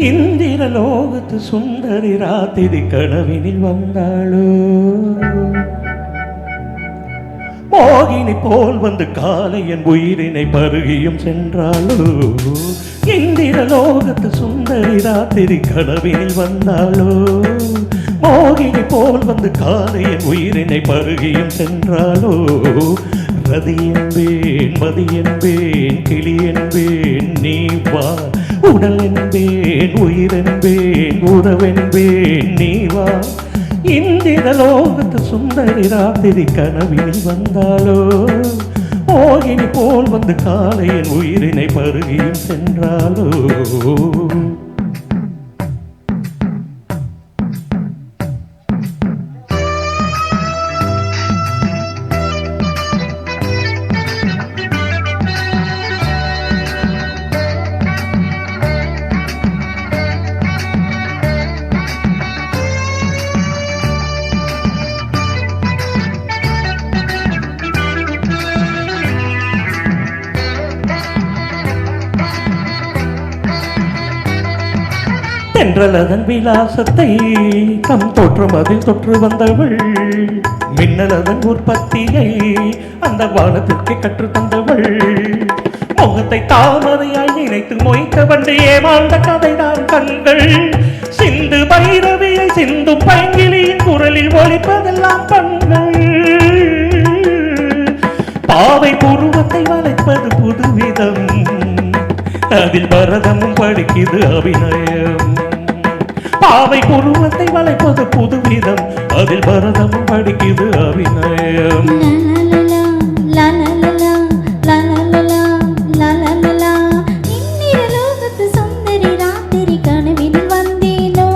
இந்திர லோகத்து சுந்தரி ராத்திரி கனவினில் வந்தாளோ, மோகினி போல் வந்து காலை என் உயிரினை பருகியும் சென்றாளோ. இந்திர லோகத்து சுந்தரி ராத்திரி கனவினில் வந்தாளோ, மோகினி போல் வந்து காலை என் உயிரினை பருகியும் சென்றாளோ. ரதி என்பேன் மதி என்பேன் கிளி என்பேன் நீ வா, உடல் என்பேன் உயிர் என்பேன் உறவென்பேன் நீ வா. இந்திர லோகத்து சுந்தரி ராத்திரி கனவினில் வந்தாளோ, மோகினி போல் வந்து காலையின் உயிரினை பருகியும் சென்றாளோ. தென்றலதன் விலாசத்தை கம் தோற்றம் அதில் தொற்று வந்தவள், மின்னலதன் உற்பத்தியை அந்த வானத்திற்கு கற்று தந்தவள். முகத்தை தாமரையாய் நினைத்து மொய்த்த வண்டு ஏமாந்த கதைதான் கண்கள். சிந்து பைரவியை சிந்தும் பைங்கிலியின் குரலில் ஒலிப்பதெல்லாம் கண்கள். பாவை புருவத்தை வளைப்பது புதுவிதம், அதில் பரதமும் படிக்குது அபிநயம். பாவை புருவத்தை வளைப்பது புதுவிதம், அதில் பரதமும் படிக்குது அபிநயம். சுந்தரி ராத்திரி கனவினில் வந்தேனோ,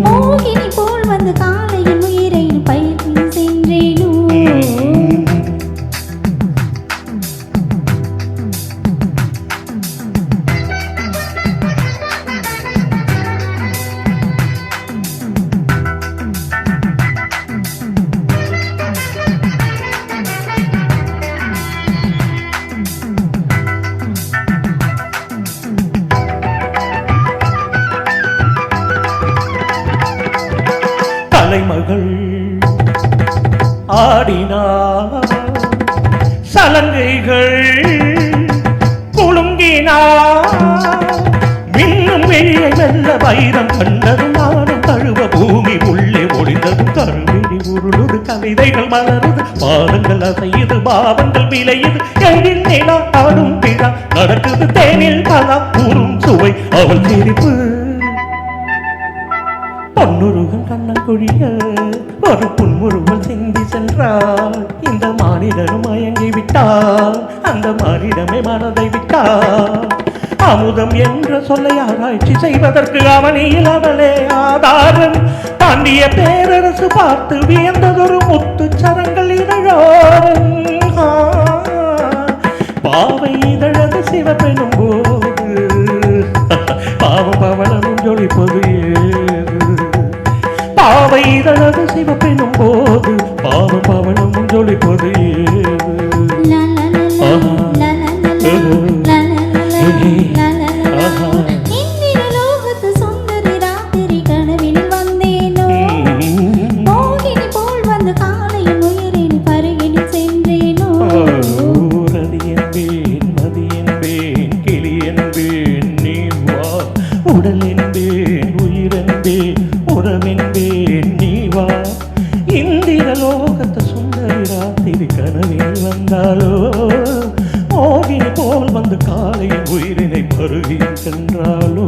மோகினி போல் வந்து காலையின் உயிரை பயிர்ந்து சென்றேனோ. தலைமகள் ஆடினார், சலங்கைகள் குலுங்கினார். மின்னும் வெளியை மெல்ல வைரம் கண்டதும் நானும் தழுவ பூமி உள்ளே ஒளிந்ததும் கருவிழி உருளுது, கவிதைகள் மலருது, பாதங்கள் அசையுது, பாவங்கள் விளையுது. எழில் நிலா ஆடும் விழா நடக்குது, தேனில் பலா கூறும் சுவை அவள் சிரிப்பு. பொன்னுருகம் கண்ணன் கொழிய ஒரு புன்முருவல் சிந்தி சென்றாள். இந்த மானிடனும் மயங்கி விட்டான், அந்த மானிடமே மனதை விட்டான். அமுதம் என்ற சொல்லை ஆராய்ச்சி செய்வதற்கு அவனியில் அவளே ஆதாரம். பாண்டிய பேரரசு பார்த்து வியந்ததொரு முத்து சரங்கள் இதழோரம். பாவை இதழது சிவப்பெனும் போது பாவம் பவளமும் ஜொலிப்பது ஏது. பாவை இதழது சிவப்பெனும் போது பாவம் பவளமும் ஜொலிப்பது ஏது. இந்திர லோகத்து சுந்தரி ராத்திரி கனவினில் வந்தேனோ, மோகினி போல் வந்து காலையின் உயிரின் பருகினில் சென்றேனோ. ரதி என்பேன் மதி என்பேன் கிளி என்பேன் நீ வா, உடல் என்பேன் உயிர் என்பேன் உறவென்பேன் நீ வா. இந்திர லோகத்து சுந்தரி ராத்திரி கனவில் வந்தாளோ, மோகினி போல் வந்து காலையின் உயிரினை பருகியும் சென்றாளோ.